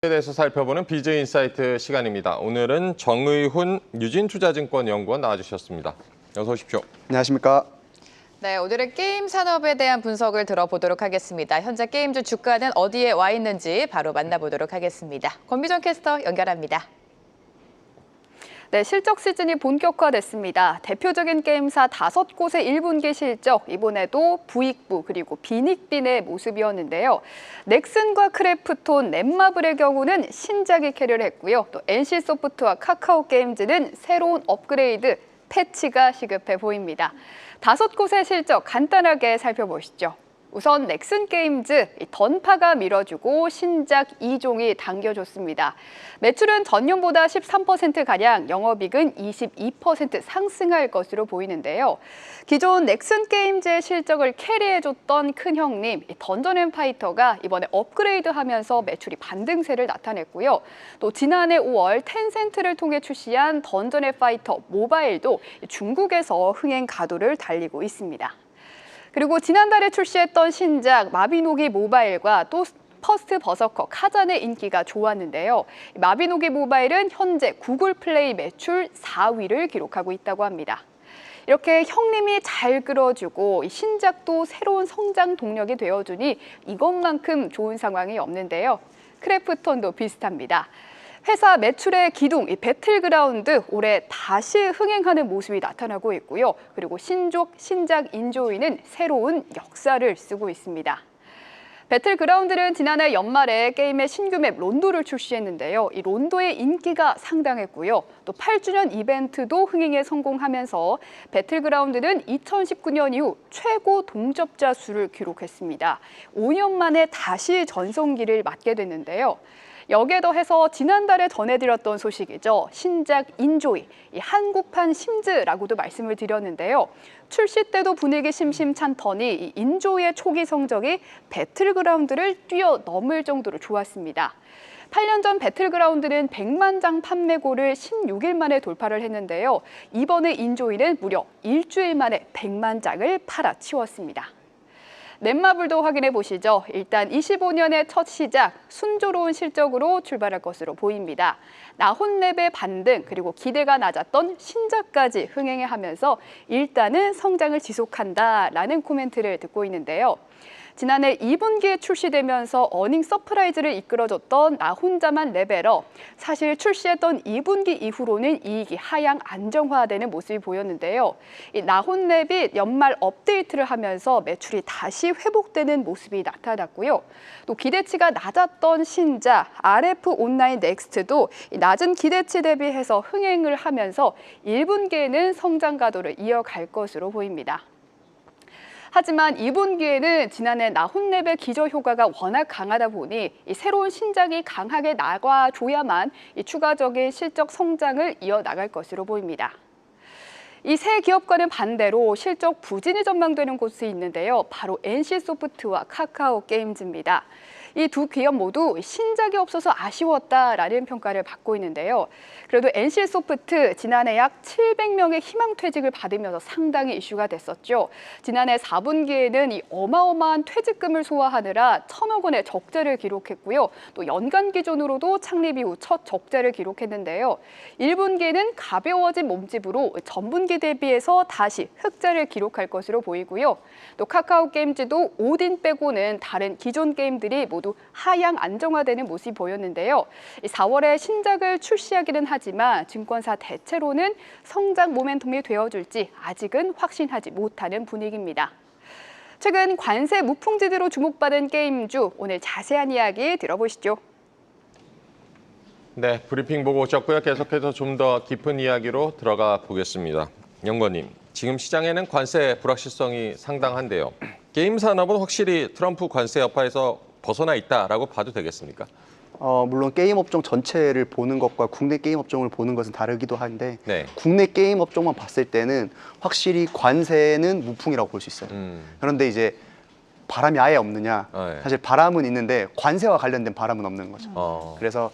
대해서 살펴보는 비즈인사이트 시간입니다. 오늘은 정의훈 유진투자증권연구원 나와주셨습니다. 어서 오십시오. 안녕하십니까. 네, 오늘은 게임 산업에 대한 분석을 들어보도록 하겠습니다. 현재 게임주 주가는 어디에 와 있는지 바로 만나보도록 하겠습니다. 권미정 캐스터 연결합니다. 네, 실적 시즌이 본격화됐습니다. 대표적인 게임사 5곳의 1분기 실적, 이번에도 부익부 그리고 빈익빈의 모습이었는데요. 넥슨과 크래프톤, 넷마블의 경우는 신작이 캐리를 했고요. 또 NC소프트와 카카오게임즈는 새로운 업그레이드, 패치가 시급해 보입니다. 5곳의 실적 간단하게 살펴보시죠. 우선 넥슨게임즈, 던파가 밀어주고 신작 2종이 당겨줬습니다. 매출은 전년보다 13%가량, 영업이익은 22% 상승할 것으로 보이는데요. 기존 넥슨게임즈의 실적을 캐리해줬던 큰형님, 던전앤파이터가 이번에 업그레이드하면서 매출이 반등세를 나타냈고요. 또 지난해 5월 텐센트를 통해 출시한 던전앤파이터 모바일도 중국에서 흥행 가도를 달리고 있습니다. 그리고 지난달에 출시했던 신작 마비노기 모바일과 또 퍼스트 버서커 카잔의 인기가 좋았는데요. 마비노기 모바일은 현재 구글 플레이 매출 4위를 기록하고 있다고 합니다. 이렇게 형님이 잘 끌어주고 신작도 새로운 성장 동력이 되어주니 이것만큼 좋은 상황이 없는데요. 크래프톤도 비슷합니다. 회사 매출의 기둥, 배틀그라운드 올해 다시 흥행하는 모습이 나타나고 있고요. 그리고 신작 인조이는 새로운 역사를 쓰고 있습니다. 배틀그라운드는 지난해 연말에 게임의 신규 맵 론도를 출시했는데요. 이 론도의 인기가 상당했고요. 또 8주년 이벤트도 흥행에 성공하면서 배틀그라운드는 2019년 이후 최고 동접자 수를 기록했습니다. 5년 만에 다시 전성기를 맞게 됐는데요. 여기에 더해서 지난달에 전해드렸던 소식이죠. 신작 인조이, 이 한국판 심즈라고도 말씀을 드렸는데요. 출시 때도 분위기 심심찮더니 이 인조이의 초기 성적이 배틀그라운드를 뛰어넘을 정도로 좋았습니다. 8년 전 배틀그라운드는 100만 장 판매고를 16일 만에 돌파를 했는데요. 이번에 인조이는 무려 일주일 만에 100만 장을 팔아치웠습니다. 넷마블도 확인해 보시죠. 일단 25년의 첫 시작, 순조로운 실적으로 출발할 것으로 보입니다. 나혼랩의 반등, 그리고 기대가 낮았던 신작까지 흥행해 하면서 일단은 성장을 지속한다라는 코멘트를 듣고 있는데요. 지난해 2분기에 출시되면서 어닝 서프라이즈를 이끌어줬던 나 혼자만 레벨업. 사실 출시했던 2분기 이후로는 이익이 하향 안정화되는 모습이 보였는데요. 이 나혼랩이 연말 업데이트를 하면서 매출이 다시 회복되는 모습이 나타났고요. 또 기대치가 낮았던 신작 RF 온라인 넥스트도 낮은 기대치 대비해서 흥행을 하면서 1분기에는 성장 가도를 이어갈 것으로 보입니다. 하지만 2분기에는 지난해 나혼랩의 기저 효과가 워낙 강하다 보니 이 새로운 신작이 강하게 나와줘야만 이 추가적인 실적 성장을 이어나갈 것으로 보입니다. 이 세 기업과는 반대로 실적 부진이 전망되는 곳이 있는데요. 바로 NC소프트와 카카오게임즈입니다. 이 두 기업 모두 신작이 없어서 아쉬웠다라는 평가를 받고 있는데요. 그래도 NC소프트 지난해 약 700명의 희망퇴직을 받으면서 상당히 이슈가 됐었죠. 지난해 4분기에는 이 어마어마한 퇴직금을 소화하느라 1,000억 원의 적자를 기록했고요. 또 연간 기준으로도 창립 이후 첫 적자를 기록했는데요. 1분기에는 가벼워진 몸집으로 전분기 대비해서 다시 흑자를 기록할 것으로 보이고요. 또 카카오게임즈도 오딘 빼고는 다른 기존 게임들이 모두 하향 안정화되는 모습이 보였는데요. 4월에 신작을 출시하기는 하지만 증권사 대체로는 성장 모멘텀이 되어줄지 아직은 확신하지 못하는 분위기입니다. 최근 관세 무풍지대로 주목받은 게임주, 오늘 자세한 이야기 들어보시죠. 네, 브리핑 보고 오셨고요. 계속해서 좀 더 깊은 이야기로 들어가 보겠습니다. 연구원님, 지금 시장에는 관세 불확실성이 상당한데요. 게임 산업은 확실히 트럼프 관세 여파에서 벗어나 있다라고 봐도 되겠습니까? 물론 게임 업종 전체를 보는 것과 국내 게임 업종을 보는 것은 다르기도 한데 네. 국내 게임 업종만 봤을 때는 확실히 관세는 무풍이라고 볼 수 있어요. 그런데 이제 바람이 아예 없느냐? 네. 사실 바람은 있는데 관세와 관련된 바람은 없는 거죠. 그래서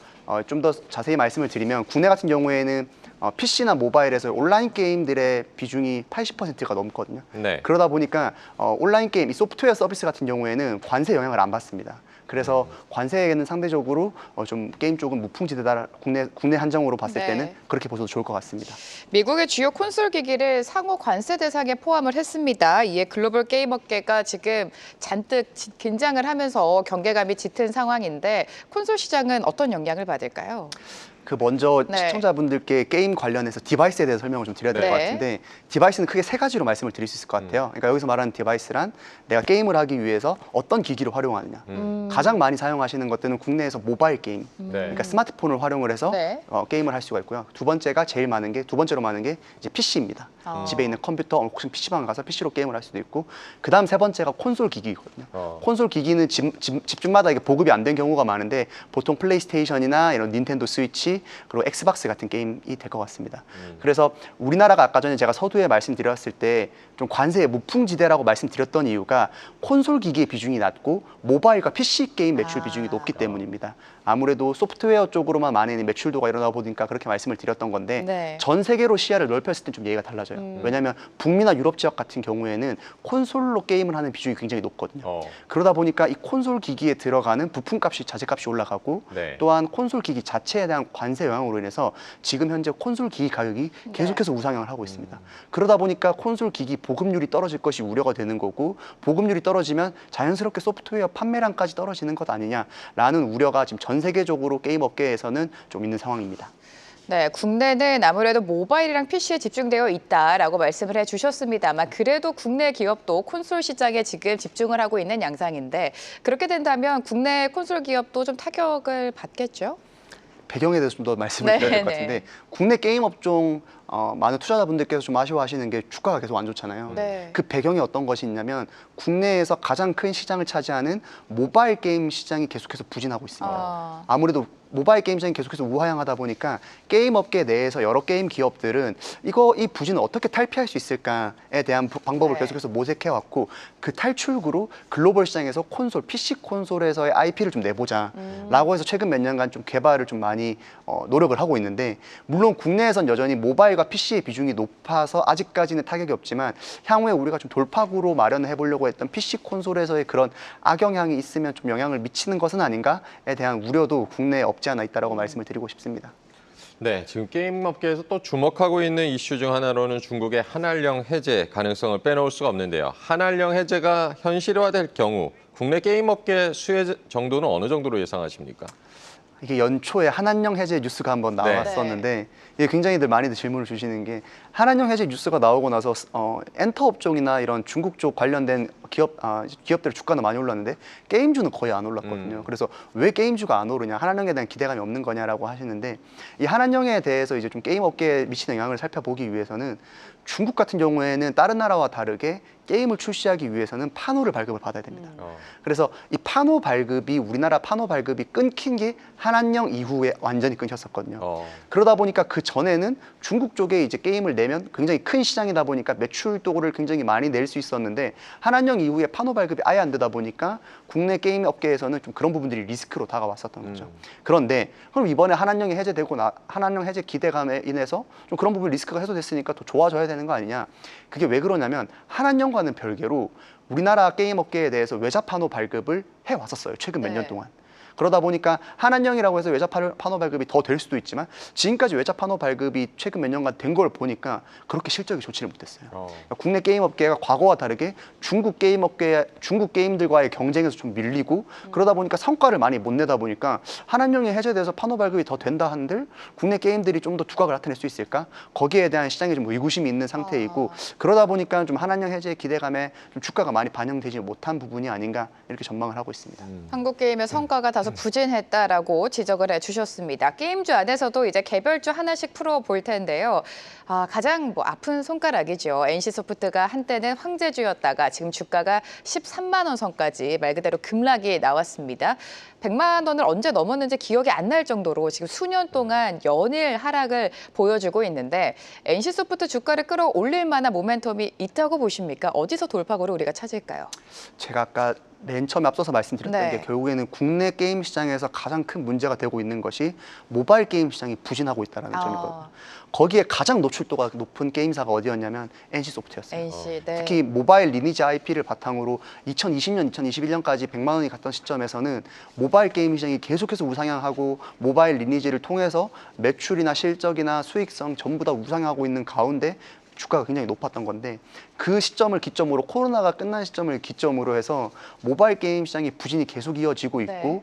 좀 더 자세히 말씀을 드리면 국내 같은 경우에는 PC나 모바일에서 온라인 게임들의 비중이 80%가 넘거든요. 네. 그러다 보니까 온라인 게임, 이 소프트웨어 서비스 같은 경우에는 관세 영향을 안 받습니다. 그래서 관세에는 상대적으로 좀 게임 쪽은 무풍지대다 국내 한정으로 봤을 네. 때는 그렇게 보셔도 좋을 것 같습니다. 미국의 주요 콘솔 기기를 상호 관세 대상에 포함을 했습니다. 이에 글로벌 게임 업계가 지금 잔뜩 긴장을 하면서 경계감이 짙은 상황인데 콘솔 시장은 어떤 영향을 받을까요? 그 먼저 네. 시청자분들께 게임 관련해서 디바이스에 대해서 설명을 좀 드려야 될 것 네. 같은데 디바이스는 크게 세 가지로 말씀을 드릴 수 있을 것 같아요. 그러니까 여기서 말하는 디바이스란 내가 게임을 하기 위해서 어떤 기기를 활용하느냐. 가장 많이 사용하시는 것들은 국내에서 모바일 게임, 네. 그러니까 스마트폰을 활용을 해서 네. 게임을 할 수가 있고요. 두 번째로 많은 게 이제 PC입니다. 집에 있는 컴퓨터, 혹은 PC방 가서 PC로 게임을 할 수도 있고, 그다음 세 번째가 콘솔 기기거든요. 콘솔 기기는 집중마다 이게 보급이 안 된 경우가 많은데 보통 플레이스테이션이나 이런 닌텐도 스위치 그리고 엑스박스 같은 게임이 될 것 같습니다. 그래서 우리나라가 아까 전에 제가 서두에 말씀드렸을 때 좀 관세의 무풍지대라고 말씀드렸던 이유가 콘솔 기기의 비중이 낮고 모바일과 PC 게임 매출 비중이 높기 때문입니다. 아무래도 소프트웨어 쪽으로만 많이 매출도가 일어나 보니까 그렇게 말씀을 드렸던 건데 네. 전 세계로 시야를 넓혔을 때 좀 얘기가 달라져요. 왜냐하면 북미나 유럽 지역 같은 경우에는 콘솔로 게임을 하는 비중이 굉장히 높거든요. 그러다 보니까 이 콘솔 기기에 들어가는 부품값이 자재값이 올라가고 네. 또한 콘솔 기기 자체에 대한 관세 영향으로 인해서 지금 현재 콘솔 기기 가격이 계속해서 우상향을 하고 있습니다. 그러다 보니까 콘솔 기기 보급률이 떨어질 것이 우려가 되는 거고, 보급률이 떨어지면 자연스럽게 소프트웨어 판매량까지 떨어지는 것 아니냐라는 우려가 지금 전 세계적으로 게임 업계에서는 좀 있는 상황입니다. 네, 국내는 아무래도 모바일이랑 PC에 집중되어 있다라고 말씀을 해주셨습니다만 그래도 국내 기업도 콘솔 시장에 지금 집중을 하고 있는 양상인데 그렇게 된다면 국내 콘솔 기업도 좀 타격을 받겠죠? 배경에 대해서 좀 더 말씀을 드려야 될 것 네, 같은데 국내 게임 업종 많은 투자자분들께서 좀 아쉬워하시는 게 주가가 계속 안 좋잖아요. 네. 그 배경이 어떤 것이 있냐면 국내에서 가장 큰 시장을 차지하는 모바일 게임 시장이 계속해서 부진하고 있습니다. 아무래도 모바일 게임 시장이 계속해서 우하향하다 보니까 게임 업계 내에서 여러 게임 기업들은 이 부진을 어떻게 탈피할 수 있을까에 대한 방법을 네. 계속해서 모색해 왔고, 그 탈출구로 글로벌 시장에서 PC 콘솔에서의 IP를 좀 내보자라고 해서 최근 몇 년간 좀 개발을 좀 많이 노력을 하고 있는데, 물론 국내에선 여전히 모바일과 PC의 비중이 높아서 아직까지는 타격이 없지만 향후에 우리가 좀 돌파구로 마련해 보려고 했던 PC 콘솔에서의 그런 악영향이 있으면 좀 영향을 미치는 것은 아닌가에 대한 우려도 국내에 없지 않아 있다라고 말씀을 드리고 싶습니다. 네, 지금 게임 업계에서 또 주목하고 있는 이슈 중 하나로는 중국의 한알령 해제 가능성을 빼놓을 수가 없는데요. 한알령 해제가 현실화될 경우 국내 게임 업계 수혜 정도는 어느 정도로 예상하십니까? 이게 연초에 한한령 해제 뉴스가 한번 나왔었는데 이게 굉장히들 많이들 질문을 주시는 게, 한한령 해제 뉴스가 나오고 나서 엔터 업종이나 이런 중국 쪽 관련된 기업들 주가는 많이 올랐는데 게임주는 거의 안 올랐거든요. 그래서 왜 게임주가 안 오르냐, 한한령에 대한 기대감이 없는 거냐라고 하시는데, 이 한한령에 대해서 이제 좀 게임 업계에 미치는 영향을 살펴보기 위해서는 중국 같은 경우에는 다른 나라와 다르게 게임을 출시하기 위해서는 판호를 발급을 받아야 됩니다. 그래서 이 판호 발급이, 우리나라 판호 발급이 끊긴 게 한한령 이후에 완전히 끊겼었거든요. 그러다 보니까 그 전에는 중국 쪽에 이제 게임을 내면 굉장히 큰 시장이다 보니까 매출도를 굉장히 많이 낼 수 있었는데, 한한령 이후에 판호 발급이 아예 안 되다 보니까 국내 게임 업계에서는 좀 그런 부분들이 리스크로 다가왔었던 거죠. 그런데 그럼 이번에 한한령이 해제되고 한한령 해제 기대감에 인해서 좀 그런 부분 리스크가 해소됐으니까 더 좋아져야 되는 거 아니냐. 그게 왜 그러냐면 한한령과는 별개로 우리나라 게임 업계에 대해서 외자 판호 발급을 해왔었어요. 최근 몇 년 동안. 그러다 보니까 한한령이라고 해서 외자 판호 발급이 더 될 수도 있지만 지금까지 외자 판호 발급이 최근 몇 년간 된 걸 보니까 그렇게 실적이 좋지를 못했어요. 그러니까 국내 게임 업계가 과거와 다르게 중국 게임들과의 경쟁에서 좀 밀리고, 그러다 보니까 성과를 많이 못 내다 보니까 한한령이 해제돼서 판호 발급이 더 된다 한들 국내 게임들이 좀 더 두각을 나타낼 수 있을까? 거기에 대한 시장에 좀 의구심이 있는 상태이고, 그러다 보니까 좀 한한령 해제 기대감에 좀 주가가 많이 반영되지 못한 부분이 아닌가 이렇게 전망을 하고 있습니다. 한국 게임의 성과가 다소 부진했다라고 지적을 해주셨습니다. 게임주 안에서도 이제 개별주 하나씩 풀어볼 텐데요. 가장 아픈 손가락이죠. NC소프트가 한때는 황제주였다가 지금 주가가 13만 원 선까지 말 그대로 급락이 나왔습니다. 100만 원을 언제 넘었는지 기억이 안 날 정도로 지금 수년 동안 연일 하락을 보여주고 있는데, NC소프트 주가를 끌어올릴 만한 모멘텀이 있다고 보십니까? 어디서 돌파구를 우리가 찾을까요? 제가 아까 맨 처음에 앞서서 말씀드렸던 네. 게 결국에는 국내 게임 시장에서 가장 큰 문제가 되고 있는 것이 모바일 게임 시장이 부진하고 있다는 점이거든요. 거기에 가장 노출도가 높은 게임사가 어디였냐면 NC소프트였어요. NC, 네. 특히 모바일 리니지 IP를 바탕으로 2020년, 2021년까지 100만 원이 갔던 시점에서는 모바일 게임 시장이 계속해서 우상향하고 모바일 리니지를 통해서 매출이나 실적이나 수익성 전부 다 우상향하고 있는 가운데 주가가 굉장히 높았던 건데 그 시점을 기점으로 코로나가 끝난 시점을 기점으로 해서 모바일 게임 시장이 부진이 계속 이어지고 있고 네.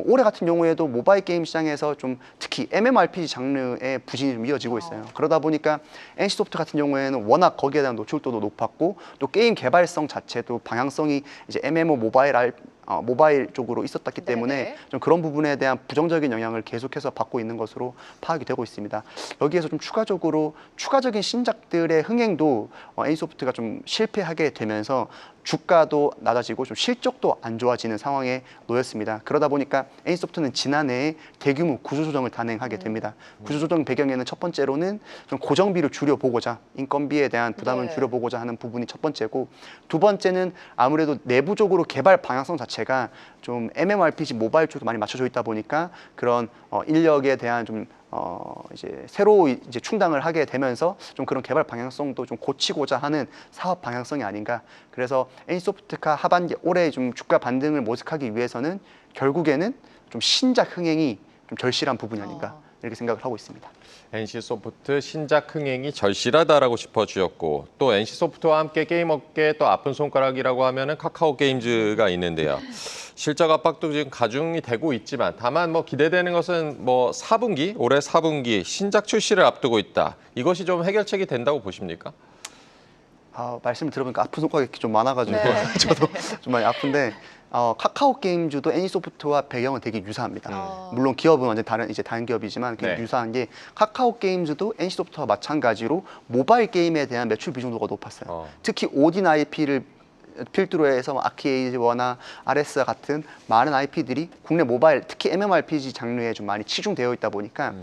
올해 같은 경우에도 모바일 게임 시장에서 좀 특히 MMORPG 장르의 부진이 좀 이어지고 있어요. 그러다 보니까 NC소프트 같은 경우에는 워낙 거기에 대한 노출도도 높았고 또 게임 개발성 자체도 방향성이 이제 MMO 모바일 쪽으로 있었기 때문에 네네. 좀 그런 부분에 대한 부정적인 영향을 계속해서 받고 있는 것으로 파악이 되고 있습니다. 여기에서 좀 추가적인 신작들의 흥행도 NC소프트가 좀 실패하게 되면서 주가도 낮아지고 좀 실적도 안 좋아지는 상황에 놓였습니다. 그러다 보니까 NC소프트는 지난해에 대규모 구조조정을 단행하게 됩니다. 구조조정 배경에는 첫 번째로는 좀 고정비를 줄여보고자 인건비에 대한 부담을 네. 줄여보고자 하는 부분이 첫 번째고 두 번째는 아무래도 내부적으로 개발 방향성 자체가 좀 MMORPG 모바일 쪽에 많이 맞춰져 있다 보니까 그런 인력에 대한 좀 이제 새로 이제 충당을 하게 되면서 좀 그런 개발 방향성도 좀 고치고자 하는 사업 방향성이 아닌가. 그래서 NC소프트가 하반기 올해 좀 주가 반등을 모색하기 위해서는 결국에는 좀 신작 흥행이 좀 절실한 부분이 아닌가 이렇게 생각을 하고 있습니다. NC소프트 신작 흥행이 절실하다라고 짚어주셨고 또 NC소프트와 함께 게임 업계 또 아픈 손가락이라고 하면은 카카오 게임즈가 있는데요. 실적 압박도 지금 가중이 되고 있지만 다만 뭐 기대되는 것은 뭐 올해 4분기 신작 출시를 앞두고 있다. 이것이 좀 해결책이 된다고 보십니까? 말씀을 들어보니까 아픈 손가락이 좀 많아가지고 네. 저도 좀 많이 아픈데 카카오 게임즈도 NC소프트와 배경은 되게 유사합니다. 물론 기업은 완전 다른 기업이지만 그냥 네. 유사한 게 카카오 게임즈도 NC소프트와 마찬가지로 모바일 게임에 대한 매출 비중도가 높았어요. 특히 오딘 IP를 필두로 해서 아키에이즈워나 RS 같은 많은 IP들이 국내 모바일 특히 MMORPG 장르에 좀 많이 치중되어 있다 보니까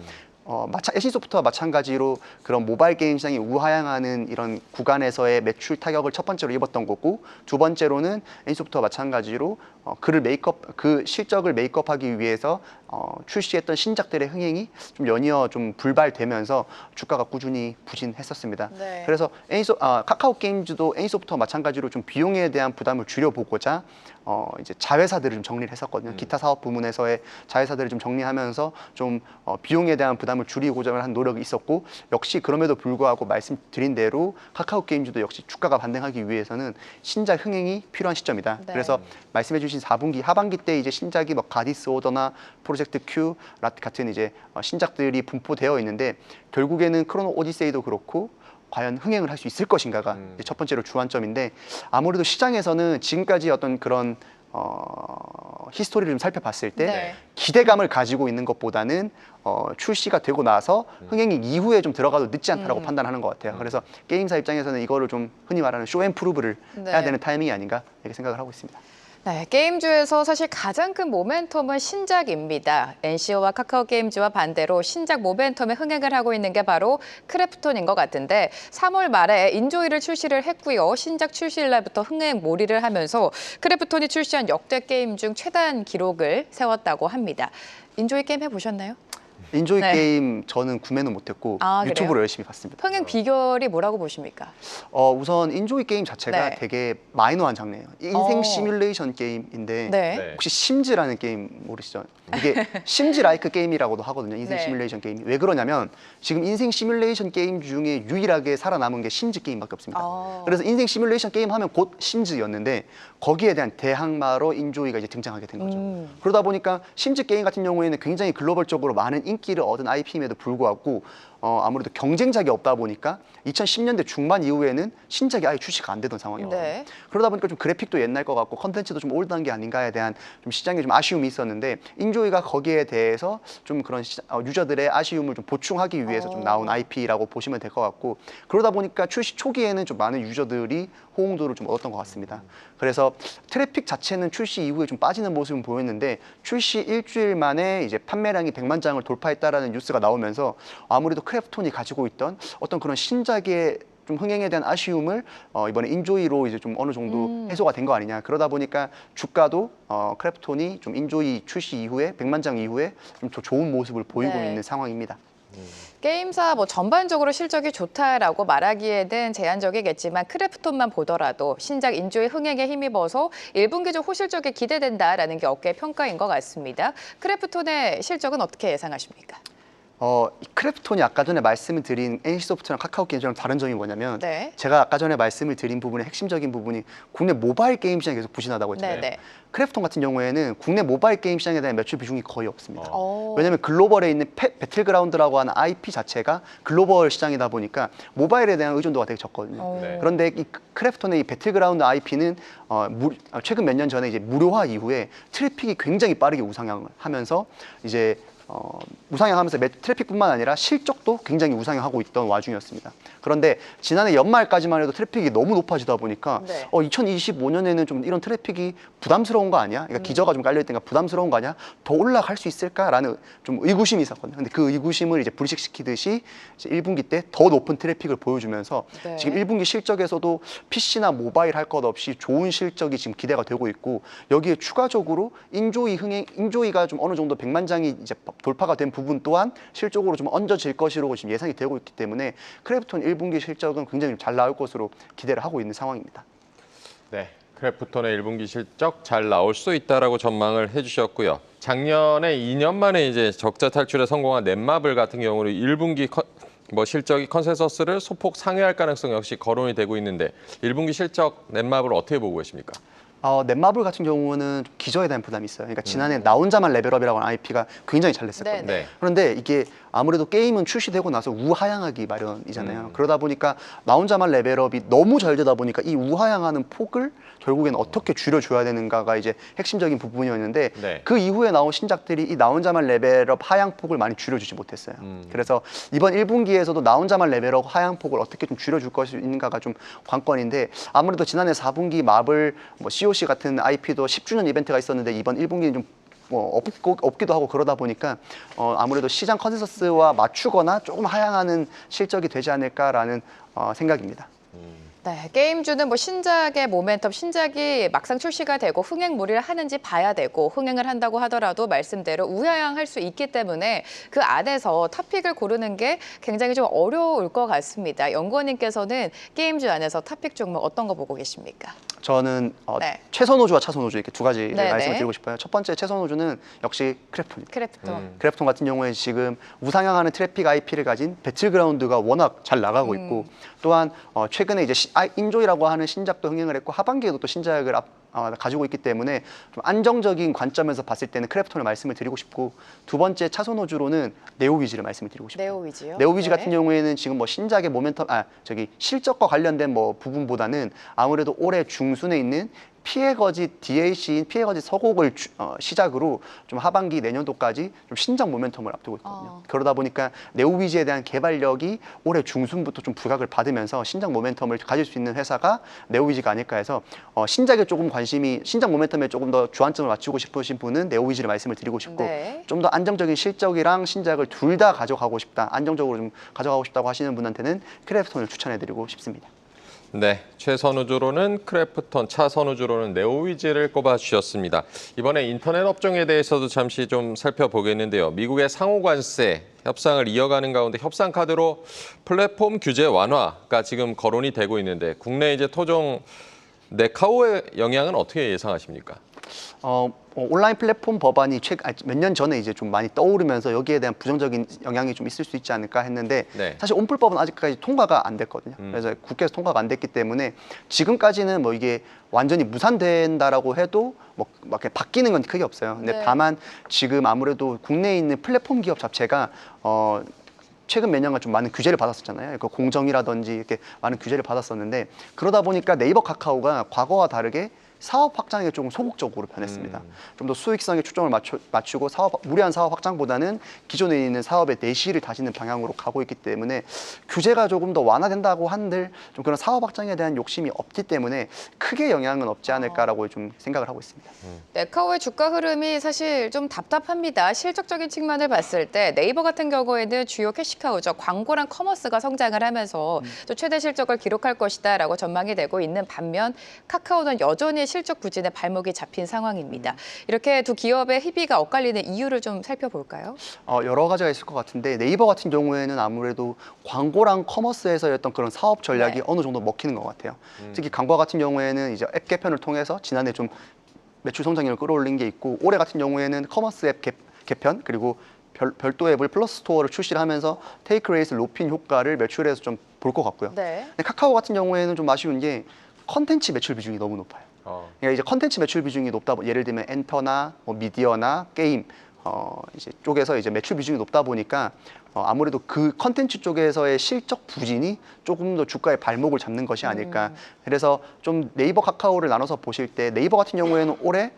NC소프트와 마찬가지로 그런 모바일 게임 시장이 우하향하는 이런 구간에서의 매출 타격을 첫 번째로 입었던 거고 두 번째로는 NC소프트와 마찬가지로 그 실적을 메이크업하기 위해서 출시했던 신작들의 흥행이 좀 연이어 좀 불발되면서 주가가 꾸준히 부진했었습니다. 네. 그래서 카카오 게임즈도 NC소프트와 마찬가지로 좀 비용에 대한 부담을 줄여보고자 이제 자회사들을 좀 정리를 했었거든요. 기타 사업 부문에서의 자회사들을 좀 정리하면서 좀 비용에 대한 부담을 줄이고자 한 노력이 있었고 역시 그럼에도 불구하고 말씀드린 대로 카카오 게임즈도 역시 주가가 반등하기 위해서는 신작 흥행이 필요한 시점이다. 네. 그래서 말씀해주신 4분기 하반기 때 이제 신작이 뭐 가디스 오더나 프로젝트 Q 같은 이제 신작들이 분포되어 있는데 결국에는 크로노 오디세이도 그렇고 과연 흥행을 할 수 있을 것인가가 이제 첫 번째로 주안점인데 아무래도 시장에서는 지금까지 어떤 그런 히스토리를 좀 살펴봤을 때 네. 기대감을 가지고 있는 것보다는 출시가 되고 나서 흥행이 이후에 좀 들어가도 늦지 않다라고 판단하는 것 같아요. 그래서 게임사 입장에서는 이거를 좀 흔히 말하는 쇼앤프루브를 네. 해야 되는 타이밍이 아닌가 이렇게 생각을 하고 있습니다. 네, 게임주에서 사실 가장 큰 모멘텀은 신작입니다. NC와 카카오 게임즈와 반대로 신작 모멘텀에 흥행을 하고 있는 게 바로 크래프톤인 것 같은데 3월 말에 인조이를 출시를 했고요. 신작 출시일 날부터 흥행 몰이를 하면서 크래프톤이 출시한 역대 게임 중 최단 기록을 세웠다고 합니다. 인조이 게임 해보셨나요? 인조이 네. 게임 저는 구매는 못했고 그래요? 유튜브로 열심히 봤습니다. 흥행 비결이 뭐라고 보십니까? 우선 인조이 게임 자체가 네. 되게 마이너한 장르예요. 인생 어. 시뮬레이션 게임인데 네. 혹시 심즈라는 게임 모르시죠? 이게 심즈 라이크 게임이라고도 하거든요. 인생 네. 시뮬레이션 게임이. 왜 그러냐면 지금 인생 시뮬레이션 게임 중에 유일하게 살아남은 게 심즈 게임밖에 없습니다. 그래서 인생 시뮬레이션 게임 하면 곧 심즈였는데 거기에 대한 대항마로 인조이가 이제 등장하게 된 거죠. 그러다 보니까 심즈 게임 같은 경우에는 굉장히 글로벌적으로 많은 인기를 얻은 IP임에도 불구하고 아무래도 경쟁작이 없다 보니까 2010년대 중반 이후에는 신작이 아예 출시가 안 되던 상황이었거든요. 네. 그러다 보니까 좀 그래픽도 옛날 것 같고 컨텐츠도 좀 올드한 게 아닌가에 대한 좀 시장에 좀 아쉬움이 있었는데 인조이가 거기에 대해서 좀 그런 유저들의 아쉬움을 좀 보충하기 위해서 좀 나온 IP라고 보시면 될 것 같고 그러다 보니까 출시 초기에는 좀 많은 유저들이 호응도를 좀 얻었던 것 같습니다. 그래서 트래픽 자체는 출시 이후에 좀 빠지는 모습은 보였는데 출시 일주일 만에 이제 판매량이 100만 장을 돌파했다라는 뉴스가 나오면서 아무래도 크래프톤이 가지고 있던 어떤 그런 신작의 좀 흥행에 대한 아쉬움을 이번에 인조이로 이제 좀 어느 정도 해소가 된 거 아니냐. 그러다 보니까 주가도 크래프톤이 좀 인조이 출시 이후에 100만 장 이후에 좀 더 좋은 모습을 보이고 네. 있는 상황입니다. 게임사 뭐 전반적으로 실적이 좋다라고 말하기에는 제한적이겠지만 크래프톤만 보더라도 신작 인조의 흥행에 힘입어서 1분기 중 호실적이 기대된다라는 게 업계 평가인 것 같습니다. 크래프톤의 실적은 어떻게 예상하십니까? 이 크래프톤이 아까 전에 말씀을 드린 NC소프트랑 카카오게임즈랑 다른 점이 뭐냐면 네. 제가 아까 전에 말씀을 드린 부분의 핵심적인 부분이 국내 모바일 게임 시장이 계속 부진하다고 했잖아요. 네네. 크래프톤 같은 경우에는 국내 모바일 게임 시장에 대한 매출 비중이 거의 없습니다. 오. 왜냐하면 글로벌에 있는 배틀그라운드라고 하는 IP 자체가 글로벌 시장이다 보니까 모바일에 대한 의존도가 되게 적거든요. 오. 네. 그런데 이 크래프톤의 이 배틀그라운드 IP는 최근 몇 년 전에 이제 무료화 이후에 트래픽이 굉장히 빠르게 우상향을 하면서 이제 우상향하면서 트래픽뿐만 아니라 실적도 굉장히 우상향하고 있던 와중이었습니다. 그런데 지난해 연말까지만 해도 트래픽이 너무 높아지다 보니까 네. 2025년에는 좀 이런 트래픽이 부담스러운 거 아니야? 그러니까 기저가 좀 깔려 있으니까 부담스러운 거 아니야? 더 올라갈 수 있을까라는 좀 의구심이 있었거든요. 근데 그 의구심을 이제 불식시키듯이 이제 1분기 때 더 높은 트래픽을 보여주면서 네. 지금 1분기 실적에서도 PC나 모바일 할 것 없이 좋은 실적이 지금 기대가 되고 있고 여기에 추가적으로 인조이가 좀 어느 정도 100만 장이 이제 돌파가 된 부분 또한 실적으로 좀 얹어질 것이라고 지금 예상이 되고 있기 때문에 크래프톤 1분기 실적은 굉장히 잘 나올 것으로 기대를 하고 있는 상황입니다. 네, 크래프톤의 1분기 실적 잘 나올 수 있다라고 전망을 해주셨고요. 작년에 2년 만에 이제 적자 탈출에 성공한 넷마블 같은 경우는 1분기 실적이 컨센서스를 소폭 상회할 가능성 역시 거론이 되고 있는데 1분기 실적 넷마블 어떻게 보고 계십니까? 넷마블 같은 경우는 좀 기저에 대한 부담이 있어요. 그러니까 지난해 나 혼자만 레벨업이라고 하는 IP가 굉장히 잘 냈었거든요. 네. 그런데 이게 아무래도 게임은 출시되고 나서 우하향하기 마련이잖아요. 그러다 보니까 나 혼자만 레벨업이 너무 잘 되다 보니까 이 우하향하는 폭을 결국에는 어떻게 줄여줘야 되는가가 이제 핵심적인 부분이었는데 네. 그 이후에 나온 신작들이 이 나 혼자만 레벨업 하향폭을 많이 줄여주지 못했어요. 그래서 이번 1분기에서도 나 혼자만 레벨업 하향폭을 어떻게 좀 줄여줄 것인가가 좀 관건인데 아무래도 지난해 4분기 마블 COC 같은 IP도 10주년 이벤트가 있었는데 이번 1분기는 좀 없기도 하고 그러다 보니까 아무래도 시장 컨센서스와 맞추거나 조금 하향하는 실적이 되지 않을까라는 생각입니다. 네, 게임주는 뭐 신작의 모멘텀, 신작이 막상 출시가 되고 흥행무리를 하는지 봐야 되고 흥행을 한다고 하더라도 말씀대로 우하향할 수 있기 때문에 그 안에서 탑픽을 고르는 게 굉장히 좀 어려울 것 같습니다. 연구원님께서는 게임주 안에서 탑픽 종목 어떤 거 보고 계십니까? 저는 네. 최선호주와 차선호주 이렇게 두 가지를 네네. 말씀을 드리고 싶어요. 첫 번째 최선호주는 역시 크래프톤입니다. 크래프톤. 크래프톤 같은 경우에 지금 우상향하는 트래픽 IP를 가진 배틀그라운드가 워낙 잘 나가고 있고 또한 최근에 이제 인조이라고 하는 신작도 흥행을 했고 하반기에도 또 신작을 가지고 있기 때문에 좀 안정적인 관점에서 봤을 때는 크래프톤을 말씀을 드리고 싶고 두 번째 차선호주로는 네오위즈를 말씀을 드리고 싶어요. 네오위즈요? 네오위즈 네. 같은 경우에는 지금 신작의 모멘텀 실적과 관련된 부분보다는 아무래도 올해 중순에 있는 피해거지 DAC인 피해거지 서곡을 시작으로 좀 하반기 내년도까지 좀 신작 모멘텀을 앞두고 있거든요. 그러다 보니까 네오위즈에 대한 개발력이 올해 중순부터 좀 부각을 받으면서 신작 모멘텀을 가질 수 있는 회사가 네오위즈가 아닐까 해서 신작 모멘텀에 조금 더 주안점을 맞추고 싶으신 분은 네오위즈를 말씀을 드리고 싶고 네. 좀 더 안정적인 실적이랑 신작을 둘 다 가져가고 싶다, 안정적으로 좀 가져가고 싶다고 하시는 분한테는 크래프톤을 추천해드리고 싶습니다. 네, 최선우주로는 크래프톤, 차선우주로는 네오위즈를 꼽아주셨습니다. 이번에 인터넷 업종에 대해서도 잠시 좀 살펴보겠는데요. 미국의 상호관세 협상을 이어가는 가운데 협상 카드로 플랫폼 규제 완화가 지금 거론이 되고 있는데 국내 이제 토종 네카오의 영향은 어떻게 예상하십니까? 온라인 플랫폼 법안이 몇 년 전에 이제 좀 많이 떠오르면서 여기에 대한 부정적인 영향이 좀 있을 수 있지 않을까 했는데 네. 사실 온플법은 아직까지 통과가 안 됐거든요. 그래서 국회에서 통과가 안 됐기 때문에 지금까지는 이게 완전히 무산된다라고 해도 막 이렇게 바뀌는 건 크게 없어요. 근데 네. 다만 지금 아무래도 국내에 있는 플랫폼 기업 자체가 최근 몇 년간 좀 많은 규제를 받았었잖아요. 공정이라든지 이렇게 많은 규제를 받았었는데 그러다 보니까 네이버 카카오가 과거와 다르게 사업 확장에 조금 소극적으로 변했습니다. 좀 더 수익성에 초점을 맞추고 무리한 사업 확장보다는 기존에 있는 사업의 내실을 다지는 방향으로 가고 있기 때문에 규제가 조금 더 완화된다고 한들 좀 그런 사업 확장에 대한 욕심이 없기 때문에 크게 영향은 없지 않을까라고 좀 생각을 하고 있습니다. 네, 카카오의 주가 흐름이 사실 좀 답답합니다. 실적적인 측면을 봤을 때 네이버 같은 경우에는 주요 캐시카우죠. 광고랑 커머스가 성장을 하면서 또 최대 실적을 기록할 것이다라고 전망이 되고 있는 반면 카카오는 여전히 실적 부진에 발목이 잡힌 상황입니다. 이렇게 두 기업의 희비가 엇갈리는 이유를 좀 살펴볼까요? 여러 가지가 있을 것 같은데 네이버 같은 경우에는 아무래도 광고랑 커머스에서의 어떤 그런 사업 전략이 네. 어느 정도 먹히는 것 같아요. 특히 광고 같은 경우에는 이제 앱 개편을 통해서 지난해 좀 매출 성장률을 끌어올린 게 있고 올해 같은 경우에는 커머스 앱 개편 그리고 별도 앱을 플러스 스토어를 출시를 하면서 테이크 레이스를 높인 효과를 매출에서 좀 볼 것 같고요. 네. 근데 카카오 같은 경우에는 좀 아쉬운 게 컨텐츠 매출 비중이 너무 높아요. 그러니까 이제 컨텐츠 매출 비중이 높다, 예를 들면 엔터나 뭐 미디어나 게임 이제 쪽에서 이제 매출 비중이 높다 보니까 아무래도 그 컨텐츠 쪽에서의 실적 부진이 조금 더 주가의 발목을 잡는 것이 아닐까. 그래서 좀 네이버 카카오를 나눠서 보실 때 네이버 같은 경우에는 올해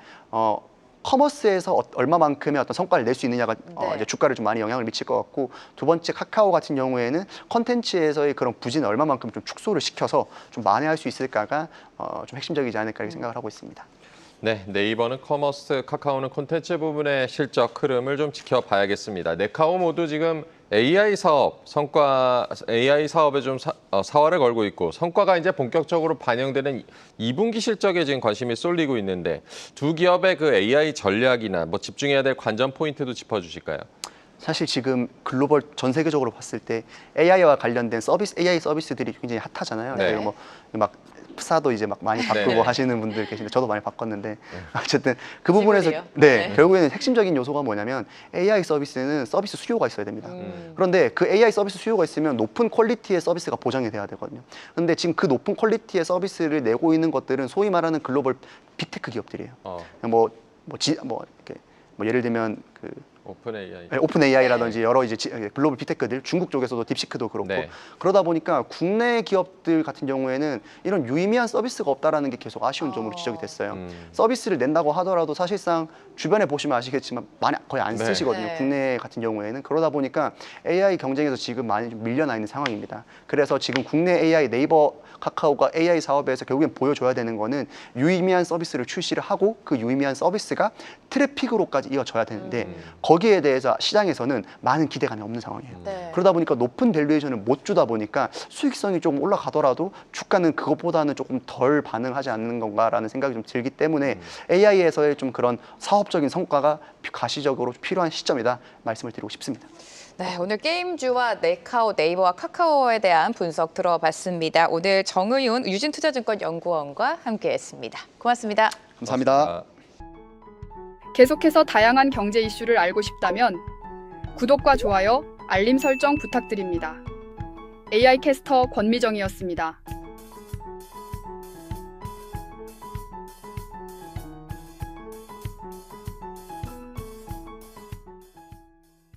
커머스에서 얼마만큼의 어떤 성과를 낼 수 있느냐가 네. 이제 주가를 좀 많이 영향을 미칠 것 같고 두 번째 카카오 같은 경우에는 컨텐츠에서의 그런 부진을 얼마만큼 좀 축소를 시켜서 좀 만회할 수 있을까가 좀 핵심적이지 않을까 이렇게 생각을 하고 있습니다. 네, 네이버는 커머스, 카카오는 콘텐츠 부분의 실적 흐름을 좀 지켜봐야겠습니다. 네카오 모두 지금 AI 사업에 좀 사활을 걸고 있고 성과가 이제 본격적으로 반영되는 2분기 실적에 지금 관심이 쏠리고 있는데 두 기업의 그 AI 전략이나 뭐 집중해야 될 관전 포인트도 짚어주실까요? 사실 지금 글로벌 전 세계적으로 봤을 때 AI와 관련된 AI 서비스들이 굉장히 핫하잖아요. 네. 그리고 막 프사도 이제 막 많이 바꾸고 네. 하시는 분들 계신데 저도 많이 바꿨는데 어쨌든 그 부분에서 지분이요? 네, 네. 결국에는 핵심적인 요소가 뭐냐면 AI 서비스는 서비스 수요가 있어야 됩니다. 그런데 그 AI 서비스 수요가 있으면 높은 퀄리티의 서비스가 보장이 돼야 되거든요. 그런데 지금 그 높은 퀄리티의 서비스를 내고 있는 것들은 소위 말하는 글로벌 빅테크 기업들이에요. 이렇게 예를 들면 그 오픈 AI. 오픈 AI라든지 여러 이제 글로벌 빅테크들, 중국 쪽에서도 딥시크도 그렇고 네. 그러다 보니까 국내 기업들 같은 경우에는 이런 유의미한 서비스가 없다라는 게 계속 아쉬운 점으로 지적이 됐어요. 서비스를 낸다고 하더라도 사실상 주변에 보시면 아시겠지만 거의 안 네. 쓰시거든요. 네. 국내 같은 경우에는 그러다 보니까 AI 경쟁에서 지금 많이 좀 밀려나 있는 상황입니다. 그래서 지금 국내 AI 네이버 카카오가 AI 사업에서 결국엔 보여줘야 되는 거는 유의미한 서비스를 출시를 하고 그 유의미한 서비스가 트래픽으로까지 이어져야 되는데 거기에 대해서 시장에서는 많은 기대감이 없는 상황이에요. 네. 그러다 보니까 높은 밸류에이션을 못 주다 보니까 수익성이 조금 올라가더라도 주가는 그것보다는 조금 덜 반응하지 않는 건가라는 생각이 좀 들기 때문에 AI에서의 좀 그런 사업적인 성과가 가시적으로 필요한 시점이다 말씀을 드리고 싶습니다. 네, 오늘 게임주와 네카오, 네이버와 카카오에 대한 분석 들어봤습니다. 오늘 정의훈 유진투자증권 연구원과 함께했습니다. 고맙습니다. 감사합니다. 계속해서 다양한 경제 이슈를 알고 싶다면 구독과 좋아요, 알림 설정 부탁드립니다. AI 캐스터 권미정이었습니다.